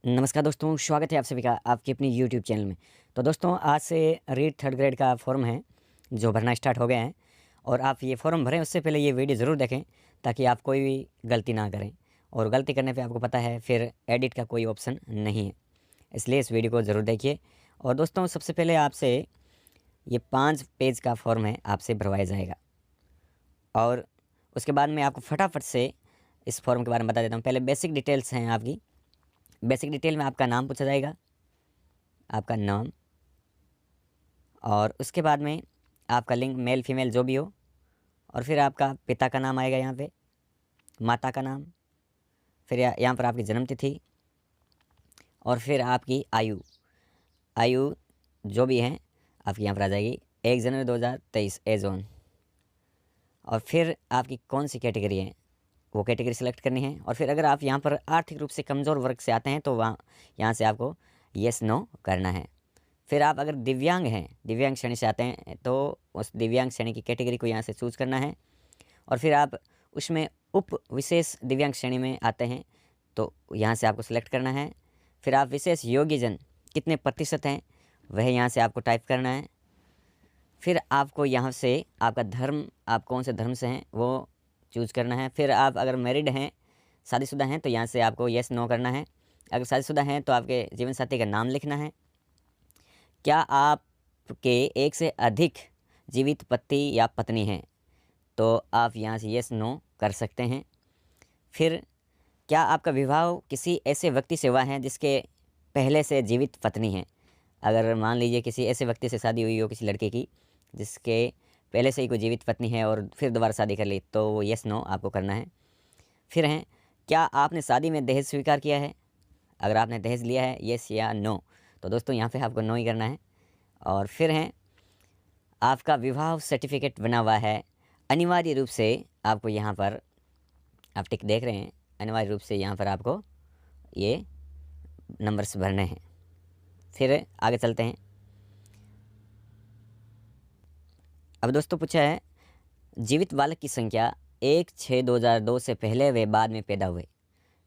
नमस्कार दोस्तों, स्वागत है आप सभी का आपके अपनी यूट्यूब चैनल में। तो दोस्तों, आज से रीट थर्ड ग्रेड का फॉर्म है जो भरना स्टार्ट हो गया है। और आप ये फॉर्म भरें उससे पहले ये वीडियो ज़रूर देखें ताकि आप कोई भी गलती ना करें। और गलती करने पे आपको पता है फिर एडिट का कोई ऑप्शन नहीं है, इसलिए इस वीडियो को ज़रूर देखिए। और दोस्तों, सबसे पहले आपसे ये 5 पेज का फॉर्म है, आपसे भरवाया जाएगा। और उसके बाद मैं आपको फटाफट से इस फॉर्म के बारे में बता देता हूँ। पहले बेसिक डिटेल्स हैं आपकी। बेसिक डिटेल में आपका नाम पूछा जाएगा, आपका नाम, और उसके बाद में आपका लिंग मेल फीमेल जो भी हो, और फिर आपका पिता का नाम आएगा यहाँ पे, माता का नाम, फिर यहाँ पर आपकी जन्म तिथि, और फिर आपकी आयु आयु जो भी है आपकी यहाँ पर आ जाएगी 1 जनवरी 2023 एज ऑन। और फिर आपकी कौन सी कैटेगरी है वो कैटेगरी सेलेक्ट करनी है। और फिर अगर आप यहाँ पर आर्थिक रूप से कमज़ोर वर्ग से आते हैं तो यहाँ से आपको येस नो करना है। फिर आप अगर दिव्यांग हैं, दिव्यांग श्रेणी से आते हैं, तो उस दिव्यांग श्रेणी की कैटेगरी को यहाँ से चूज़ करना है। और फिर आप उसमें उप विशेष दिव्यांग श्रेणी में आते हैं तो यहाँ से आपको सेलेक्ट करना है। फिर आप विशेष योग्यजन कितने प्रतिशत हैं वह यहाँ से आपको टाइप करना है। फिर आपको यहाँ से आपका धर्म, आप कौन से धर्म से हैं वो चूज़ करना है। फिर आप अगर मैरिड हैं, शादीशुदा हैं, तो यहाँ से आपको येस नो करना है। अगर शादीशुदा हैं तो आपके जीवन साथी का नाम लिखना है। क्या आपके एक से अधिक जीवित पति या पत्नी हैं तो आप यहाँ से येस नो कर सकते हैं। फिर क्या आपका विवाह किसी ऐसे व्यक्ति से हुआ है जिसके पहले से जीवित पत्नी है। अगर मान लीजिए किसी ऐसे व्यक्ति से शादी हुई हो, किसी लड़के की जिसके पहले से ही कोई जीवित पत्नी है और फिर दोबारा शादी कर ली, तो वो येस नो आपको करना है। फिर हैं, क्या आपने शादी में दहेज स्वीकार किया है। अगर आपने दहेज लिया है, येस या नो, तो दोस्तों यहाँ पे आपको नो ही करना है। और फिर हैं, आपका विवाह सर्टिफिकेट बना हुआ है। अनिवार्य रूप से आपको यहाँ पर, आप टिक देख रहे हैं, अनिवार्य रूप से यहाँ पर आपको ये नंबर्स भरने हैं। फिर आगे चलते हैं। अब दोस्तों पूछा है, जीवित बालक की संख्या 1/6/2002 से पहले व बाद में पैदा हुए।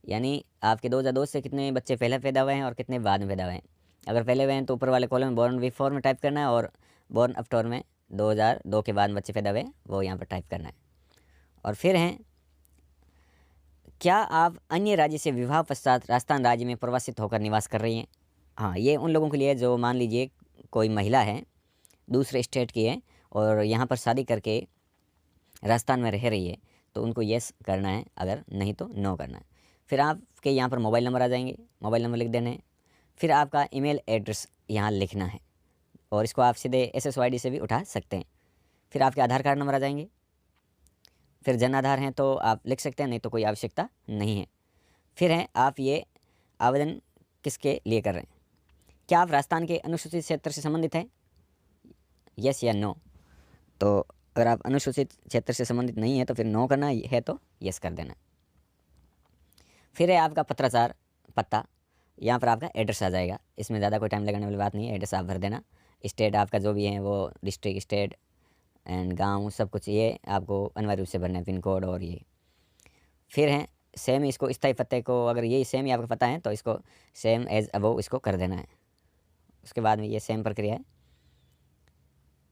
यानी आपके 2002 से कितने बच्चे पहले पैदा हुए हैं और कितने बाद में पैदा हुए हैं। अगर पहले हुए हैं तो ऊपर वाले कॉलम में बॉर्न बिफोर में टाइप करना है, और बॉर्न आफ्टर में 2002 के बाद बच्चे पैदा हुए वो यहाँ पर टाइप करना है। और फिर हैं, क्या आप अन्य राज्य से विवाह पश्चात राजस्थान राज्य में प्रवासित होकर निवास कर रही हैं। हाँ, ये उन लोगों के लिए जो मान लीजिए कोई महिला है, दूसरे स्टेट की है और यहाँ पर शादी करके राजस्थान में रह रही है, तो उनको येस करना है, अगर नहीं तो नो करना है। फिर आपके यहाँ पर मोबाइल नंबर आ जाएंगे, मोबाइल नंबर लिख देना है। फिर आपका ईमेल एड्रेस यहाँ लिखना है, और इसको आप सीधे SSYD से भी उठा सकते हैं। फिर आपके आधार कार्ड नंबर आ जाएंगे। फिर जन आधार हैं तो आप लिख सकते हैं, नहीं तो कोई आवश्यकता नहीं है। फिर हैं, आप ये आवेदन किसके लिए कर रहे हैं। क्या आप राजस्थान के अनुसूचित क्षेत्र से संबंधित हैं, येस या नो। तो अगर आप अनुसूचित क्षेत्र से संबंधित नहीं है तो फिर नो करना है, तो येस कर देना। फिर है आपका पत्राचार पता, यहाँ पर आपका एड्रेस आ जाएगा। इसमें ज़्यादा कोई टाइम लगाने वाली बात नहीं है, एड्रेस आप भर देना। स्टेट आपका जो भी है वो डिस्ट्रिक्ट, स्टेट एंड गांव, सब कुछ ये आपको अनिवार्य रूप से भरना है, पिन कोड और ये। फिर हैं, सेम इसको स्थायी पते को, अगर ये सेम ही आपको पता है तो इसको सेम एज अबव इसको कर देना है। उसके बाद में ये सेम प्रक्रिया है।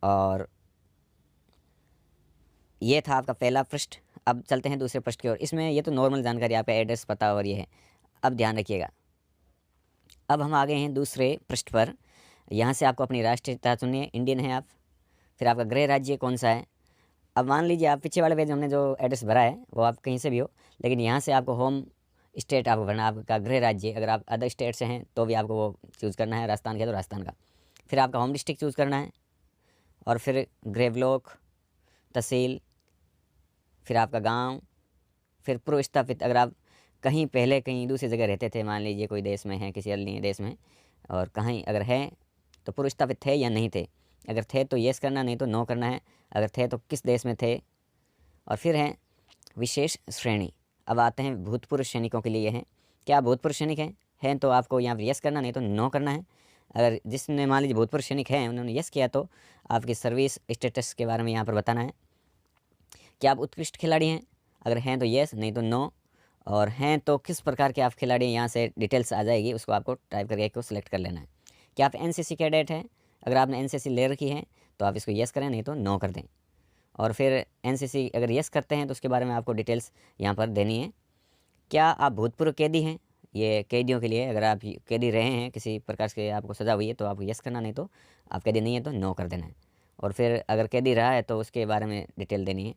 और ये था आपका पहला पृष्ठ। अब चलते हैं दूसरे पृष्ठ की ओर। इसमें ये तो नॉर्मल जानकारी, आप एड्रेस पता और ये है। अब ध्यान रखिएगा, अब हम आ गए हैं दूसरे पृष्ठ पर। यहाँ से आपको अपनी राष्ट्रीयता चुनिए, इंडियन है आप। फिर आपका गृह राज्य कौन सा है। अब मान लीजिए आप पीछे वाले पेज में हमने जो एड्रेस भरा है वो आप कहीं से भी हो, लेकिन यहाँ से आपको होम स्टेट आपको भरना, आपका गृह राज्य। अगर आप अदर स्टेट से हैं तो भी आपको वो चूज़ करना है, राजस्थान का तो राजस्थान का। फिर आपका होम डिस्ट्रिक्ट चूज़ करना है, और फिर गृह ब्लॉक, तहसील, फिर आपका गांव, फिर पूर्व स्थापित। अगर आप कहीं पहले कहीं दूसरी जगह रहते थे, मान लीजिए कोई देश में है, किसी अन्य देश में, और कहीं अगर है तो पूर्व स्थापित थे या नहीं थे। अगर थे तो येस करना, नहीं तो नो करना है। अगर थे तो किस देश में थे। और फिर हैं विशेष श्रेणी। अब आते हैं भूतपूर्व सैनिकों के लिए ये हैं। क्या आप भूतपूर्व सैनिक हैं तो आपको यहाँ पर येस करना, नहीं तो नो करना है। अगर जिसने मान लीजिए भूतपूर्व सैनिक हैं उन्होंने येस किया तो आपकी सर्विस स्टेटस के बारे में यहाँ पर बताना है। क्या आप उत्कृष्ट खिलाड़ी हैं, अगर हैं तो येस, नहीं तो नो। और हैं तो किस प्रकार के आप खिलाड़ी, यहाँ से डिटेल्स आ जाएगी, उसको आपको टाइप करके को सिलेक्ट कर लेना है। क्या आप एनसीसी कैडेट हैं? अगर आपने एनसीसी ले रखी है तो आप इसको येस करें, नहीं तो नो कर दें। और फिर एनसीसी अगर येस करते हैं तो उसके बारे में आपको डिटेल्स यहाँ पर देनी है। क्या आप भूतपूर्व कैदी हैं? ये कैदियों के लिए, अगर आप कैदी रहे हैं, किसी प्रकार से आपको सज़ा हुई है तो आपको येस करना, नहीं तो आप कैदी नहीं है तो नो कर देना है। और फिर अगर कैदी रहा है तो उसके बारे में डिटेल देनी है।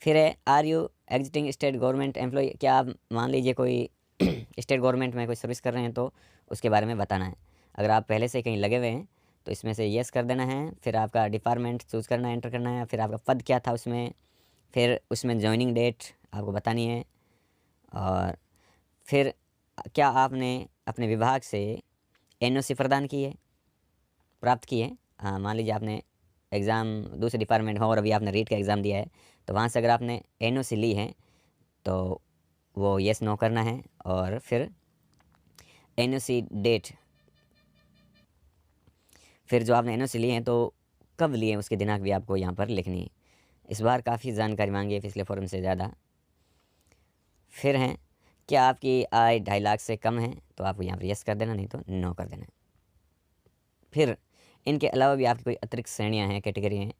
फिर है are you exiting state government employ? क्या आप मान लीजिए कोई स्टेट गवर्नमेंट में कोई सर्विस कर रहे हैं तो उसके बारे में बताना है। अगर आप पहले से कहीं लगे हुए हैं तो इसमें से येस कर देना है। फिर आपका डिपार्टमेंट चूज़ करना है, एंटर करना है। फिर आपका पद क्या था उसमें, फिर उसमें ज्वाइनिंग डेट आपको बतानी है। और फिर क्या आपने अपने विभाग से एनओसी प्रदान की है, प्राप्त की है? हाँ, मान लीजिए आपने एग्ज़ाम दूसरे डिपार्टमेंट में और अभी आपने रीट का एग्ज़ाम दिया है, तो वहाँ से अगर आपने एनओसी ली है तो वो येस नो करना है। और फिर एनओसी डेट, फिर जो आपने एनओसी लिए हैं तो कब लिए हैं उसकी दिनांक भी आपको यहाँ पर लिखनी है। इस बार काफ़ी जानकारी मांगी है पिछले फॉर्म से ज़्यादा। फिर हैं क्या आपकी आय 2.5 लाख से कम है? तो आपको यहाँ पर येस कर देना, नहीं तो नो कर देना है। फिर इनके अलावा भी आपकी कोई अतिरिक्त श्रेणियाँ हैं, कैटेगरी हैं,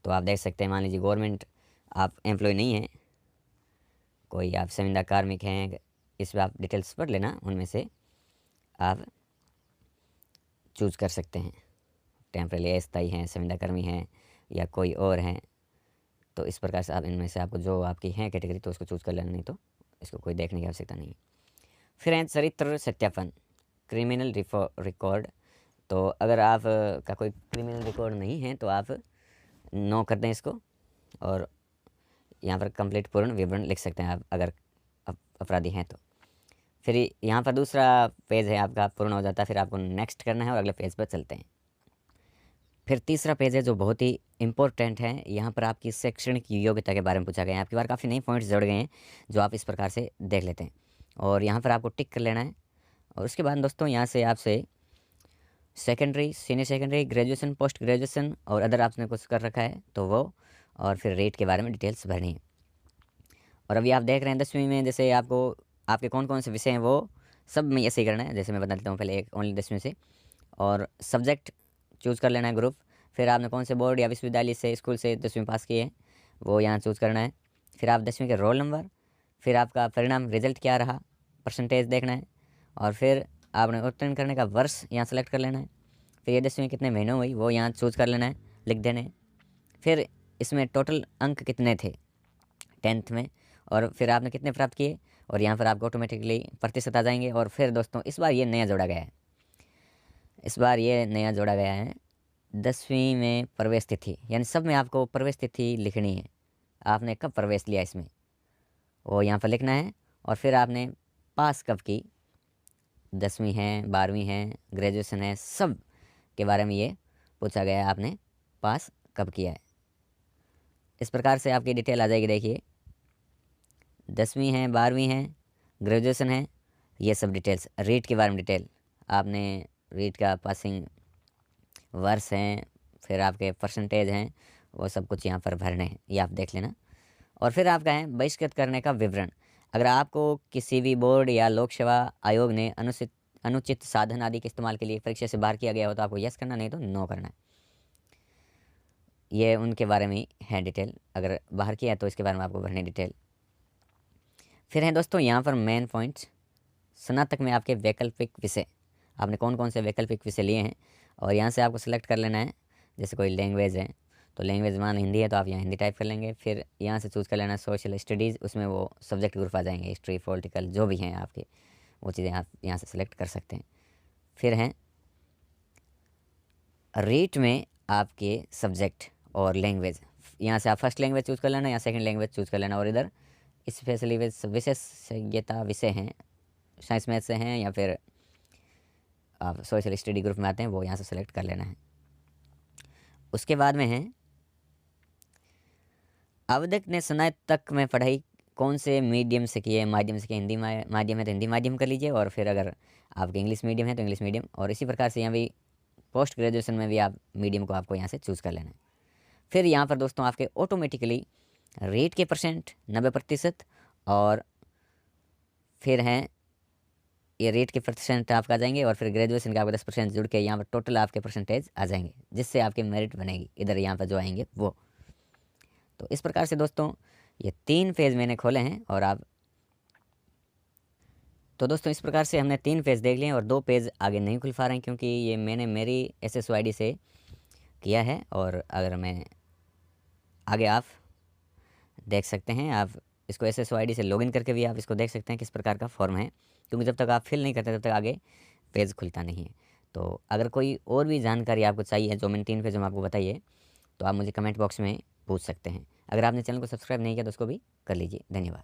तो आप देख सकते हैं। मान लीजिए गवर्नमेंट आप एम्प्लॉय नहीं हैं, कोई आप संविदा कार्मिक हैं, इस पर आप डिटेल्स पढ़ लेना, उनमें से आप चूज़ कर सकते हैं। टेम्परेरी अस्थायी हैं, संविदा कर्मी हैं, या कोई और हैं। तो इस प्रकार से आप इनमें से आपको जो आपकी हैं कैटेगरी तो उसको चूज़ कर लेना, नहीं तो इसको कोई देखने की आवश्यकता नहीं है। फिर हैं चरित्र सत्यापन, क्रिमिनल रिकॉर्ड। तो अगर आप का कोई क्रिमिनल रिकॉर्ड नहीं है तो आप नो कर दें इसको, और यहाँ पर कंप्लीट पूर्ण विवरण लिख सकते हैं आप अगर अपराधी हैं तो। फिर यहाँ पर दूसरा पेज है आपका पूर्ण हो जाता है, फिर आपको नेक्स्ट करना है और अगले पेज पर चलते हैं। फिर तीसरा पेज है जो बहुत ही इंपॉर्टेंट है। यहाँ पर आपकी शैक्षणिक योग्यता के बारे में पूछा गया है। आपकी बार काफ़ी नए पॉइंट्स जुड़ गए हैं जो आप इस प्रकार से देख लेते हैं, और यहाँ पर आपको टिक कर लेना है। और उसके बाद दोस्तों यहाँ से आपसे secondary, senior secondary, graduation, post graduation और अदर आपने कुछ कर रखा है तो वो, और फिर रेट के बारे में डिटेल्स भरनी है। और अभी आप देख रहे हैं 10वीं में जैसे आपको आपके कौन कौन से विषय हैं वो सब में ऐसे ही करना है। जैसे मैं बता देता हूँ पहले एक ओनली 10वीं से, और सब्जेक्ट चूज़ कर लेना है, ग्रुप। फिर आपने कौन से बोर्ड या विश्वविद्यालय से, स्कूल से 10वीं पास किए हैं वो यहाँ चूज़ करना है। फिर आप 10वीं के रोल नंबर, फिर आपका परिणाम रिजल्ट क्या रहा, परसेंटेज देखना है। और फिर आपने उत्तीर्ण करने का वर्ष यहाँ सेलेक्ट कर लेना है। फिर ये 10वीं कितने महीनों हुई वो यहाँ चूज़ कर लेना है, लिख देने। फिर इसमें टोटल अंक कितने थे 10th में, और फिर आपने कितने प्राप्त किए, और यहाँ पर आपको ऑटोमेटिकली प्रतिशत आ जाएंगे। और फिर दोस्तों इस बार ये नया जोड़ा गया है, इस बार ये नया जोड़ा गया है 10वीं में प्रवेश तिथि, यानी सब में आपको प्रवेश तिथि लिखनी है। आपने कब प्रवेश लिया इसमें वो यहाँ पर लिखना है। और फिर आपने पास कब की, 10वीं है, 12वीं है, ग्रेजुएशन है, सब के बारे में ये पूछा गया है, आपने पास कब किया है। इस प्रकार से आपकी डिटेल आ जाएगी। देखिए 10वीं है, 12वीं है, ग्रेजुएशन है, ये सब डिटेल्स। रीट के बारे में डिटेल, आपने रीट का पासिंग वर्ष हैं, फिर आपके परसेंटेज हैं, वो सब कुछ यहाँ पर भरने हैं, ये आप देख लेना। और फिर आपका है बहिष्कृत करने का विवरण। अगर आपको किसी भी बोर्ड या लोक सेवा आयोग ने अनुचित साधन आदि के इस्तेमाल के लिए परीक्षा से बाहर किया गया हो तो आपको यस करना, नहीं तो नो करना है। ये उनके बारे में है डिटेल, अगर बाहर किया है तो इसके बारे में आपको भरनी डिटेल। फिर हैं दोस्तों यहाँ पर मेन पॉइंट्स, स्नातक में आपके वैकल्पिक विषय, आपने कौन कौन से वैकल्पिक विषय लिए हैं, और यहाँ से आपको सेलेक्ट कर लेना है। जैसे कोई लैंग्वेज है तो लैंग्वेज मान हिंदी है तो आप यहाँ हिंदी टाइप कर लेंगे। फिर यहाँ से चूज़ कर लेना सोशल स्टडीज़, उसमें वो सब्जेक्ट ग्रुप आ जाएंगे, हिस्ट्री, पॉलिटिकल, जो भी हैं आपके, वो चीज़ें आप यहाँ से सेलेक्ट कर सकते हैं। फिर हैं रेट में आपके सब्जेक्ट और लैंग्वेज, यहाँ से आप फर्स्ट लैंग्वेज चूज़ कर लेना या सेकंड लैंग्वेज चूज़ कर लेना। और इधर स्पेशली विशेषज्ञता विषय हैं, साइंस मैथ से हैं या फिर आप सोशल स्टडी ग्रुप में आते हैं, वो यहाँ से सेलेक्ट कर लेना है। उसके बाद में है आवेदक ने स्नातक में पढ़ाई कौन से मीडियम से की है, माध्यम से की, हिंदी माध्यम है तो हिंदी माध्यम कर लीजिए, और फिर अगर आपके इंग्लिश मीडियम है तो इंग्लिश मीडियम। और इसी प्रकार से यहाँ भी पोस्ट ग्रेजुएशन में भी आप मीडियम को आपको यहाँ से चूज़ कर लेना है। फिर यहाँ पर दोस्तों आपके ऑटोमेटिकली रीट के परसेंट 90%, और फिर हैं ये रीट के परसेंट आपका आ जाएंगे, और फिर ग्रेजुएशन का आपका 10% जुड़ के यहाँ पर टोटल आपके परसेंटेज आ जाएंगे, जिससे आपकी मेरिट बनेगी इधर यहाँ पर जो आएंगे वो। तो इस प्रकार से दोस्तों ये 3 पेज मैंने खोले हैं, और आप तो दोस्तों इस प्रकार से हमने 3 पेज देख लिए हैं, और 2 पेज आगे नहीं खुल पा रहे हैं क्योंकि ये मैंने मेरी SSO ID से किया है। और अगर मैं आगे आप देख सकते हैं, आप इसको SSO ID से लॉगिन करके भी आप इसको देख सकते हैं किस प्रकार का फॉर्म है, क्योंकि जब तक आप फिल नहीं करते तब तक आगे पेज खुलता नहीं है। तो अगर कोई और भी जानकारी आपको चाहिए जो मैंने 3 पेज में आपको बताइए, तो आप मुझे कमेंट बॉक्स में पूछ सकते हैं। अगर आपने चैनल को सब्सक्राइब नहीं किया तो उसको भी कर लीजिए। धन्यवाद।